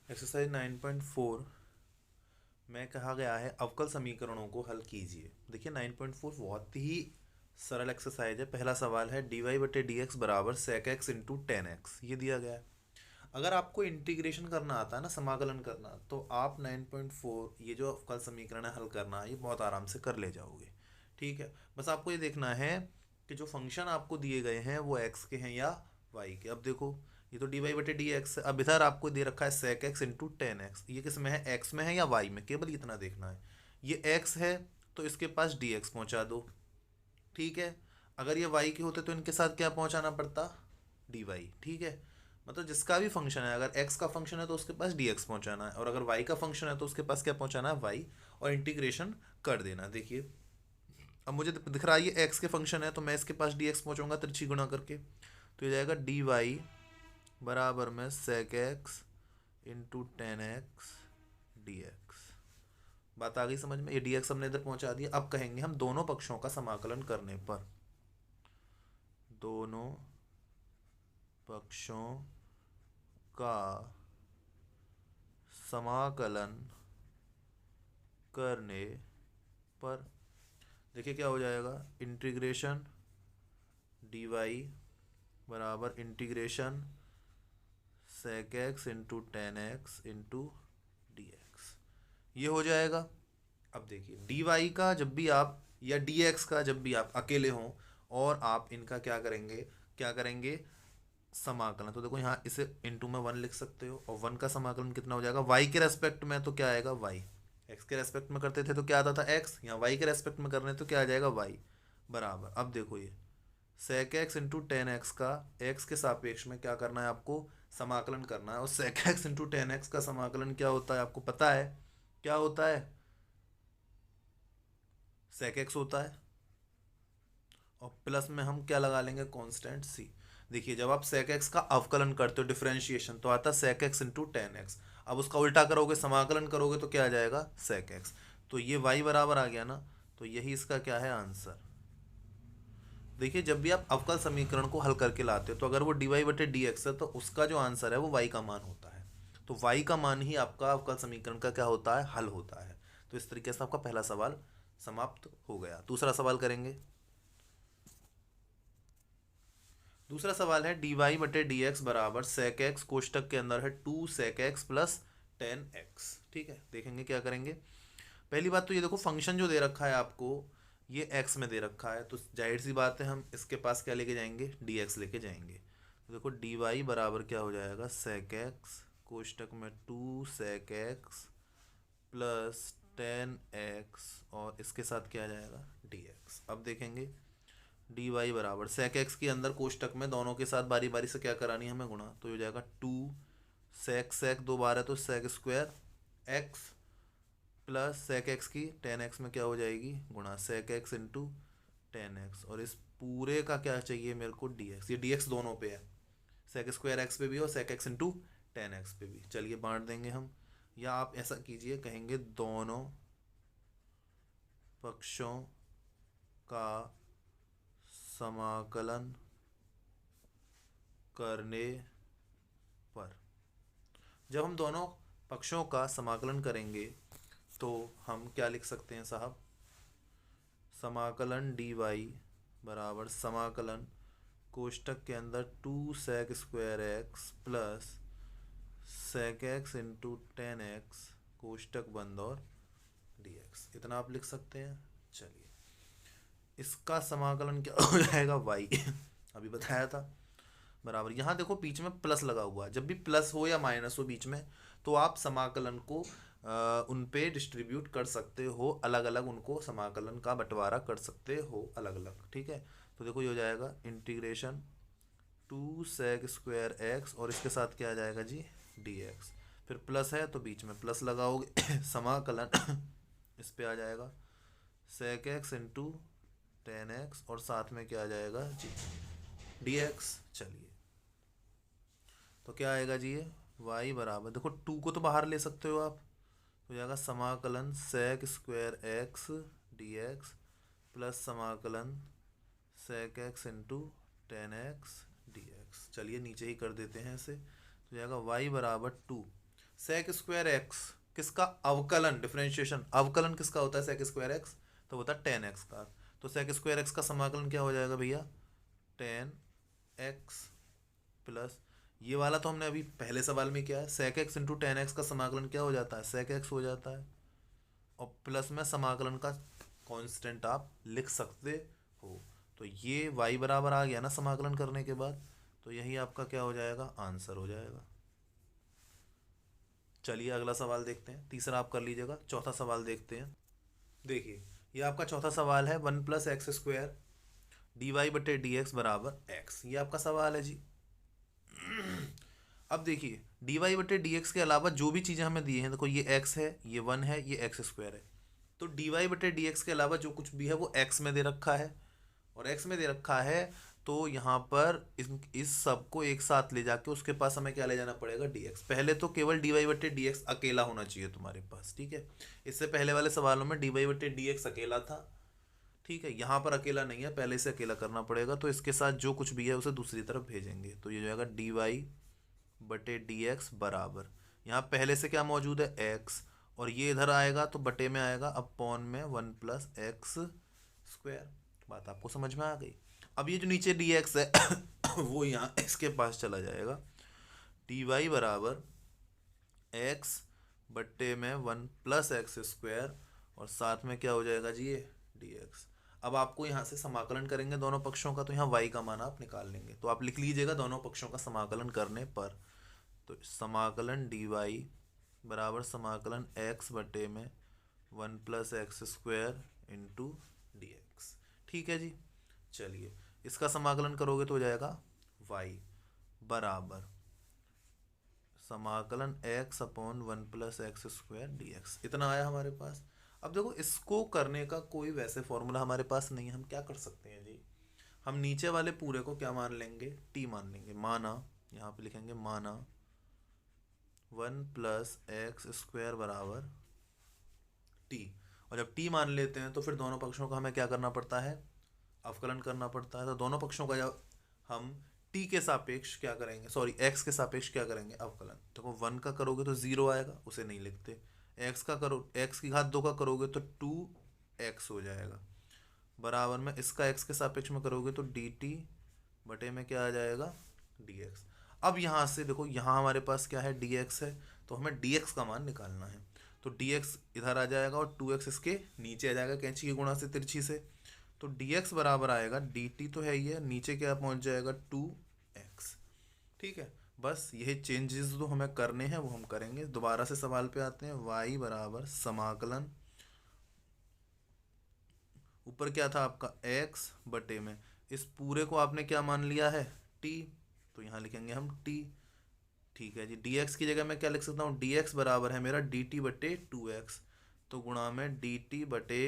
Exercise 9.4 में कहा गया है अवकल समीकरणों को हल कीजिए। देखिए 9.4 बहुत ही सरल एक्सरसाइज है। पहला सवाल है डी वाई बटे डी एक्स बराबर sec x into ten X, ये दिया गया है। अगर आपको इंटीग्रेशन करना आता है ना, समाकलन करना, तो आप 9.4 ये जो अवकल समीकरण है हल करना है, ये बहुत आराम से कर ले जाओगे। ठीक है, बस आपको ये देखना है कि जो फंक्शन आपको दिए गए हैं वो एक्स के हैं या वाई के। अब देखो, ये तो डी वाई बटे डी एक्स है। अब इधर आपको दे रखा है sec x into ten X. ये किस में है, एक्स में है या वाई में, केवल इतना देखना है। ये एक्स है तो इसके पास डी एक्स पहुँचा दो। ठीक है, अगर ये वाई के होते तो इनके साथ क्या पहुँचाना पड़ता, डी वाई। ठीक है, मतलब जिसका भी फंक्शन है, अगर एक्स का फंक्शन है तो उसके पास डी एक्स पहुँचाना है, और अगर वाई का फंक्शन है तो उसके पास क्या पहुँचाना है, वाई, और इंटीग्रेशन कर देना। देखिए, अब मुझे दिख रहा है ये एक्स के फंक्शन है तो मैं इसके पास डी एक्स पहुँचाऊंगा तिरछी गुणा करके, तो ये जाएगा डी वाई बराबर में sec x into ten x D X. बात आ गई समझ में, ये डी एक्स हमने इधर पहुंचा दिया। अब कहेंगे हम दोनों पक्षों का समाकलन करने पर, दोनों पक्षों का समाकलन करने पर देखिए क्या हो जाएगा, इंटीग्रेशन डी वाई बराबर integration sec x into ten X into D X, ये हो जाएगा। अब देखिए डी वाई का जब भी आप, या डी एक्स का जब भी आप अकेले हों और आप इनका क्या करेंगे, क्या करेंगे, समाकलन, तो देखो यहाँ इसे इंटू में वन लिख सकते हो, और वन का समाकलन कितना हो जाएगा, वाई के रेस्पेक्ट में तो क्या आएगा वाई। एक्स के रेस्पेक्ट में करते थे तो क्या आता था एक्स, यहाँ वाई के रेस्पेक्ट में करने तो क्या आ जाएगा वाई बराबर। अब देखो ये sec x into ten X का एक्स के सापेक्ष में क्या करना है आपको, समाकलन करना है। और sec x into ten X का समाकलन क्या होता है आपको पता है, क्या होता है, सेक एक्स होता है, और प्लस में हम क्या लगा लेंगे, कांस्टेंट सी। देखिए जब आप सेक एक्स का अवकलन करते हो डिफरेंशिएशन, तो आता है sec x into ten X. अब उसका उल्टा करोगे, समाकलन करोगे तो क्या आ जाएगा, सेक एक्स। तो ये वाई बराबर आ गया ना, तो यही इसका क्या है आंसर। देखिए जब भी आप अवकल समीकरण को हल करके लाते हो, तो अगर वो डी वाई बटे डी एक्स है तो उसका जो आंसर है वो वाई का मान होता है। तो वाई का मान ही आपका अवकल समीकरण का क्या होता है, हल होता है। तो इस तरीके से आपका पहला सवाल समाप्त हो गया। दूसरा सवाल करेंगे। दूसरा सवाल है डी वाई बटे डी एक्स बराबर सेक एक्स कोष्टक के अंदर है two sec X plus tan X. ठीक है, देखेंगे क्या करेंगे। पहली बात तो ये देखो, फंक्शन जो दे रखा है आपको ये एक्स में दे रखा है, तो जाहिर सी बात है हम इसके पास क्या लेके जाएंगे, डी एक्स लेके जाएंगे। तो देखो डी वाई बराबर क्या हो जाएगा, सेक एक्स कोष्टक में two sec X plus tan X, और इसके साथ क्या आ जाएगा डी एक्स। अब देखेंगे डी वाई बराबर सेक एक्स के अंदर कोष्टक में दोनों के साथ बारी बारी से क्या करानी है हमें, गुणा। तो ये हो जाएगा टू सेक सेक दो बार है तो sec square x plus sec X की टेन एक्स में क्या हो जाएगी गुणा, sec x into ten X. और इस पूरे का क्या चाहिए मेरे को, डी एक्स। ये डी एक्स दोनों पे है, सेक स्क्वायर एक्स पे भी और sec x into ten X पे भी। चलिए बांट देंगे हम, या आप ऐसा कीजिए, कहेंगे दोनों पक्षों का समाकलन करने पर। जब हम दोनों पक्षों का समाकलन करेंगे तो हम क्या लिख सकते हैं साहब, समाकलन डी वाई बराबर समाकलन कोष्टक के अंदर two sec square x plus sec x into ten x कोष्टक बंद और डी एक्स, इतना आप लिख सकते हैं। चलिए इसका समाकलन क्या हो जाएगा, वाई अभी बताया था बराबर। यहाँ देखो बीच में प्लस लगा हुआ है, जब भी प्लस हो या माइनस हो बीच में, तो आप समाकलन को उन पे डिस्ट्रीब्यूट कर सकते हो, अलग अलग उनको समाकलन का बंटवारा कर सकते हो अलग अलग। ठीक है, तो देखो ये हो जाएगा integration two sec square X, और इसके साथ क्या आ जाएगा जी, डी एक्स। फिर प्लस है तो बीच में प्लस लगाओगे समाकलन इस पे आ जाएगा sec x into ten X, और साथ में क्या आ जाएगा जी, डी एक्स। चलिए तो क्या आएगा जी, ये वाई बराबर, देखो टू को तो बाहर ले सकते हो आप, तो हो जाएगा समाकलन sec square x D x plus समाकलन sec x into ten x D x. चलिए नीचे ही कर देते हैं इसे, तो हो जाएगा वाई बराबर टू, सेक स्क्वायर एक्स किसका अवकलन, डिफरेंशिएशन अवकलन किसका होता है, सेक स्क्वायर एक्स तो होता है टेन एक्स का। तो सेक स्क्वायर एक्स का समाकलन क्या हो जाएगा भैया, टेन एक्स प्लस ये वाला तो हमने अभी पहले सवाल में किया है, sec x into ten X का समाकलन क्या हो जाता है, सेक एक्स हो जाता है, और प्लस में समाकलन का कांस्टेंट आप लिख सकते हो। तो ये y बराबर आ गया ना समाकलन करने के बाद, तो यही आपका क्या हो जाएगा, आंसर हो जाएगा। चलिए अगला सवाल देखते हैं, तीसरा आप कर लीजिएगा, चौथा सवाल देखते हैं। देखिए ये आपका चौथा सवाल है, one plus X square D Y बटे डी एक्स बराबर एक्स, ये आपका सवाल है जी। अब देखिए डी वाई बटे डी एक्स के अलावा जो भी चीज़ें हमें दी हैं, देखो ये एक्स है, ये वन है, ये एक्स स्क्वायर है, तो डी वाई बटे डी एक्स के अलावा जो कुछ भी है वो एक्स में दे रखा है, और एक्स में दे रखा है तो यहाँ पर इस सब को एक साथ ले जाके उसके पास हमें क्या ले जाना पड़ेगा, डी एक्स। पहले तो केवल डी वाई बटे डी एक्स अकेला होना चाहिए तुम्हारे पास, ठीक है। इससे पहले वाले सवालों में डी वाई बटे डी एक्स अकेला था, ठीक है, यहाँ पर अकेला नहीं है, पहले से अकेला करना पड़ेगा। तो इसके साथ जो कुछ भी है उसे दूसरी तरफ भेजेंगे, तो ये जो आएगा डी वाई बटे डी एक्स बराबर, यहाँ पहले से क्या मौजूद है, एक्स, और ये इधर आएगा तो बटे में आएगा अपॉन में वन प्लस एक्स स्क्वायर। बात आपको समझ में आ गई। अब ये जो नीचे डी एक्स है वो यहाँ इसके पास चला जाएगा, डी वाई बराबर एक्स बट्टे में वन प्लस एक्स स्क्वायर, और साथ में क्या हो जाएगा जी, ये डी एक्स। अब आपको यहाँ से समाकलन करेंगे दोनों पक्षों का, तो यहाँ y का मान आप निकाल लेंगे, तो आप लिख लीजिएगा दोनों पक्षों का समाकलन करने पर, तो समाकलन डी वाई बराबर समाकलन x बटे में one plus X square into D x, ठीक है जी। चलिए इसका समाकलन करोगे तो हो जाएगा y बराबर समाकलन x upon one plus X square D x, इतना आया हमारे पास। अब देखो इसको करने का कोई वैसे फॉर्मूला हमारे पास नहीं है, हम क्या कर सकते हैं जी, हम नीचे वाले पूरे को क्या मान लेंगे, t मान लेंगे। माना, यहाँ पे लिखेंगे माना वन प्लस एक्स स्क्वायर बराबर t, और जब t मान लेते हैं तो फिर दोनों पक्षों का हमें क्या करना पड़ता है, अवकलन करना पड़ता है। तो दोनों पक्षों का जब हम t के सापेक्ष क्या करेंगे, सॉरी x के सापेक्ष क्या करेंगे, अवकलन। देखो वन का करोगे तो जीरो आएगा, उसे नहीं लिखते। x का करो, x की घात दो का करोगे तो 2x हो जाएगा, बराबर में इसका x के सापेक्ष में करोगे तो dt बटे में क्या आ जाएगा, dx। अब यहाँ से देखो यहाँ हमारे पास क्या है, dx है, तो हमें dx का मान निकालना है, तो dx इधर आ जाएगा और 2x इसके नीचे आ जाएगा कैंची की गुणा से, तिरछी से। तो dx बराबर आएगा, dt तो है ही है, नीचे क्या पहुँच जाएगा 2x, ठीक है। बस यही चेंजेस जो हमें करने हैं वो हम करेंगे। दोबारा से सवाल पे आते हैं, y बराबर समाकलन, ऊपर क्या था आपका x बटे में इस पूरे को आपने क्या मान लिया है, t, तो यहाँ लिखेंगे हम t, ठीक है जी। dx की जगह मैं क्या लिख सकता हूँ, dx बराबर है मेरा dt बटे 2x, तो गुणा में dt बटे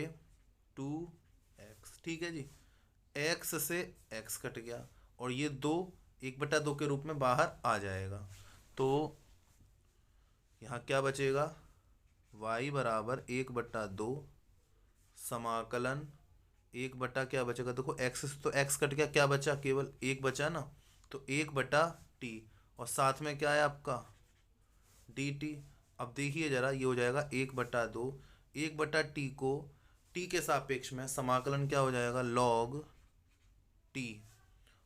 2x, ठीक है जी। x से x कट गया और ये दो 1/2 के रूप में बाहर आ जाएगा, तो यहाँ क्या बचेगा, y बराबर 1/2 समाकलन 1 क्या बचेगा, देखो x से तो x कट गया, क्या बचा, केवल 1 बचा ना, तो 1/t, और साथ में क्या है आपका dt। अब देखिए जरा, ये हो जाएगा 1/2, 1/t को t के सापेक्ष में समाकलन क्या हो जाएगा, log t,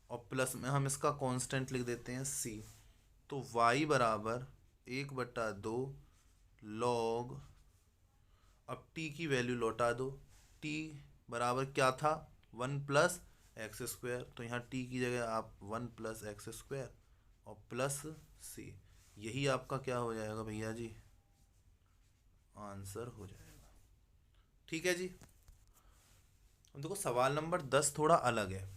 और प्लस में हम इसका कांस्टेंट लिख देते हैं c, तो y बराबर 1/2 log, अब t की वैल्यू लौटा दो, t बराबर क्या था, वन प्लस एक्स स्क्वायर, तो यहाँ t की जगह आप वन प्लस एक्स स्क्वायर और प्लस c, यही आपका क्या हो जाएगा भैया जी, आंसर हो जाएगा, ठीक है जी। अब देखो सवाल नंबर 10 थोड़ा अलग है,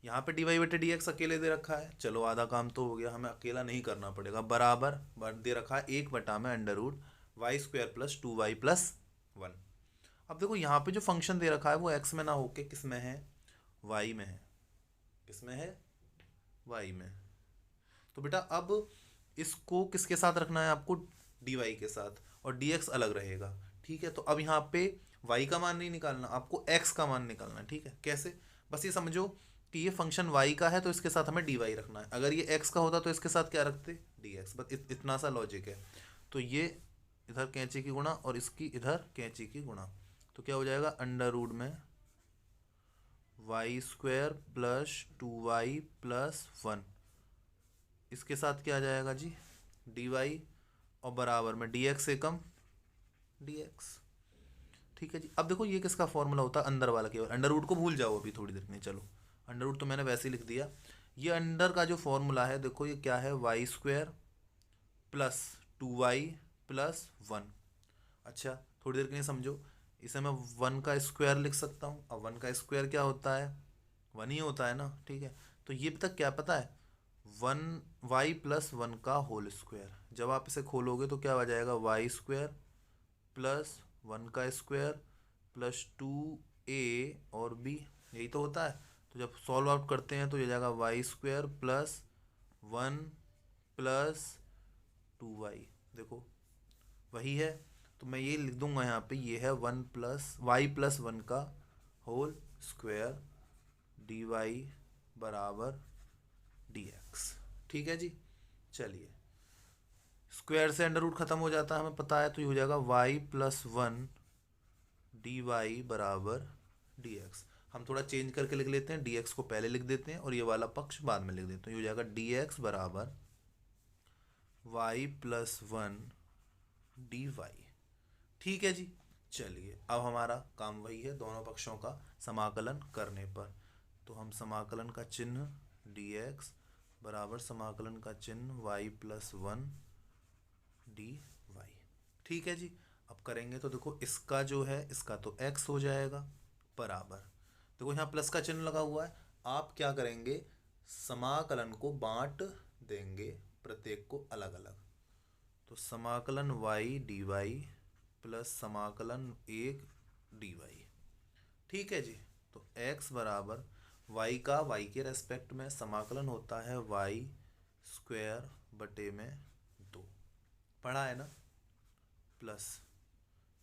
यहाँ पे डी वाई बटे डी एक्स अकेले दे रखा है, चलो आधा काम तो हो गया, हमें अकेला नहीं करना पड़ेगा। बराबर दे रखा है 1 में under root Y square plus 2y plus 1। अब देखो यहाँ पे जो फंक्शन दे रखा है वो x में ना होके किस में है, y में है, किस में है, y में। तो बेटा अब इसको किसके साथ रखना है आपको, dy के साथ, और dx अलग रहेगा, ठीक है। तो अब यहाँ पे y का मान नहीं निकालना, आपको x का मान निकालना है, ठीक है। कैसे, बस ये समझो कि ये फंक्शन y का है तो इसके साथ हमें dy रखना है, अगर ये x का होता तो इसके साथ क्या रखते, dx। बस इतना सा लॉजिक है। तो ये इधर कैंची की गुणा और इसकी इधर कैंची की गुणा, तो क्या हो जाएगा अंडर रूट में Y square plus 2y plus 1, इसके साथ क्या आ जाएगा जी dy, और बराबर में dx से कम dx। ठीक है जी। अब देखो ये किसका फॉर्मूला होता है, अंदर वाला केवल, अंडर रूट को भूल जाओ अभी थोड़ी देर में, चलो अंडर रूट तो मैंने वैसे ही लिख दिया। ये अंडर का जो फॉर्मूला है देखो ये क्या है, Y square plus 2y plus 1। अच्छा थोड़ी देर के लिए समझो, इसे मैं 1 का स्क्वायर लिख सकता हूँ। अब 1 का स्क्वायर क्या होता है, 1 ही होता है ना, ठीक है। तो ये तक क्या पता है, 1y प्लस 1 का होल स्क्वायर। जब आप इसे खोलोगे तो क्या आ जाएगा, वाई स्क्वायर प्लस 1 का स्क्वायर प्लस 2a और b, यही तो होता है। तो जब सॉल्व आउट करते हैं तो ये जाएगा Y square plus 1 plus 2y, देखो वही है। तो मैं ये लिख दूंगा यहाँ पे, ये है 1 प्लस वाई प्लस 1 का होल स्क्वायर dy बराबर dx। ठीक है जी। चलिए स्क्वायर से अंडर रूट खत्म हो जाता है हमें पता है, तो ये हो जाएगा y प्लस 1 dy बराबर dx। हम थोड़ा चेंज करके लिख लेते हैं, dx को पहले लिख देते हैं और ये वाला पक्ष बाद में लिख देते हैं। ये हो जाएगा dx बराबर y प्लस 1 dy। ठीक है जी। चलिए अब हमारा काम वही है, दोनों पक्षों का समाकलन करने पर। तो हम समाकलन का चिन्ह dx बराबर समाकलन का चिन्ह y प्लस 1 dy। ठीक है जी। अब करेंगे तो देखो इसका जो है इसका तो x हो जाएगा बराबर, देखो यहाँ प्लस का चिन्ह लगा हुआ है। आप क्या करेंगे, समाकलन को बांट देंगे प्रत्येक को अलग अलग। तो समाकलन y dy प्लस समाकलन 1 dy। ठीक है जी। तो x बराबर y का y के रेस्पेक्ट में समाकलन होता है y स्क्वायर बटे में 2, पढ़ा है ना, प्लस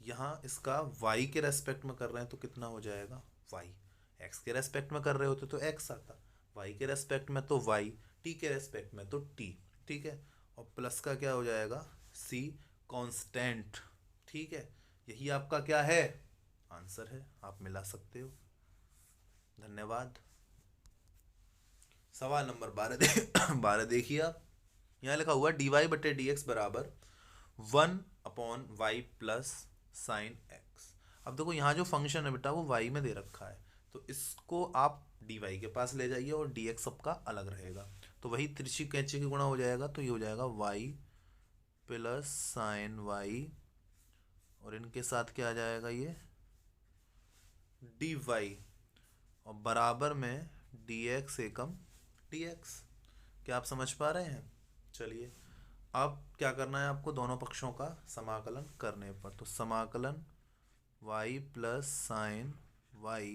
यहाँ इसका y के रेस्पेक्ट में कर रहे हैं तो कितना हो जाएगा y, x के रेस्पेक्ट में कर रहे होते तो x आता, y के रेस्पेक्ट में तो y, t के रेस्पेक्ट में तो t। ठीक है। और प्लस का क्या हो जाएगा c कांस्टेंट। ठीक है। यही आपका क्या है आंसर है, आप मिला सकते हो। धन्यवाद। सवाल नंबर 12 देखिए आप, यहाँ लिखा हुआ dy बटे dx बराबर 1/y प्लस साइन x। अब देखो यहाँ जो फंक्शन है बेटा वो y में दे रखा है, तो इसको आप dy के पास ले जाइए और dx सबका अलग रहेगा। तो वही तिरछी कैंची की गुणा हो जाएगा, तो ये हो जाएगा y प्लस साइन y, और इनके साथ क्या आ जाएगा ये dy, और बराबर में dx एकम dx। क्या आप समझ पा रहे हैं। चलिए अब क्या करना है आपको, दोनों पक्षों का समाकलन करने पर। तो समाकलन y plus sign y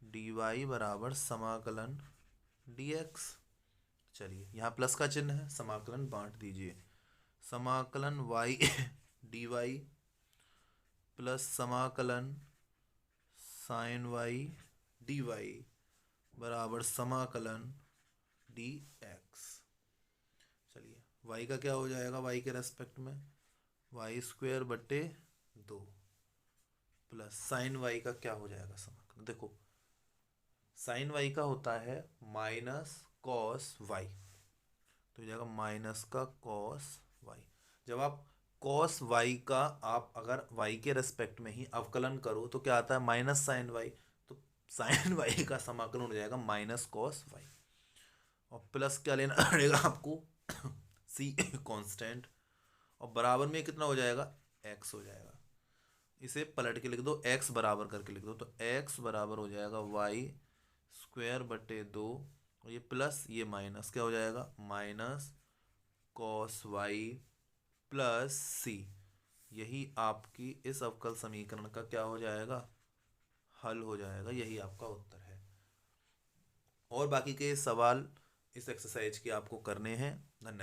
dy बराबर समाकलन dx। चलिए यहाँ प्लस का चिन्ह है, समाकलन बांट दीजिए। समाकलन y dy प्लस समाकलन साइन y dy बराबर समाकलन dx। चलिए y का क्या हो जाएगा, y के रेस्पेक्ट में वाई स्क्वायर बटे 2 प्लस साइन y का क्या हो जाएगा समाकलन, देखो साइन y का होता है माइनस कॉस y, तो हो जाएगा माइनस का कॉस y। जब आप कॉस y का आप अगर y के रेस्पेक्ट में ही अवकलन करो तो क्या आता है माइनस साइन y, तो साइन y का समाकलन हो जाएगा माइनस कॉस y। और प्लस क्या लेना पड़ेगा आपको c कांस्टेंट, और बराबर में कितना हो जाएगा x हो जाएगा। इसे पलट के लिख दो, x बराबर करके लिख दो, तो x बराबर हो जाएगा y स्क्वायर बटे 2, और ये प्लस ये माइनस क्या हो जाएगा minus cos y plus c। यही आपकी इस अवकल समीकरण का क्या हो जाएगा हल हो जाएगा, यही आपका उत्तर है। और बाकी के सवाल इस एक्सरसाइज के आपको करने हैं। धन्यवाद।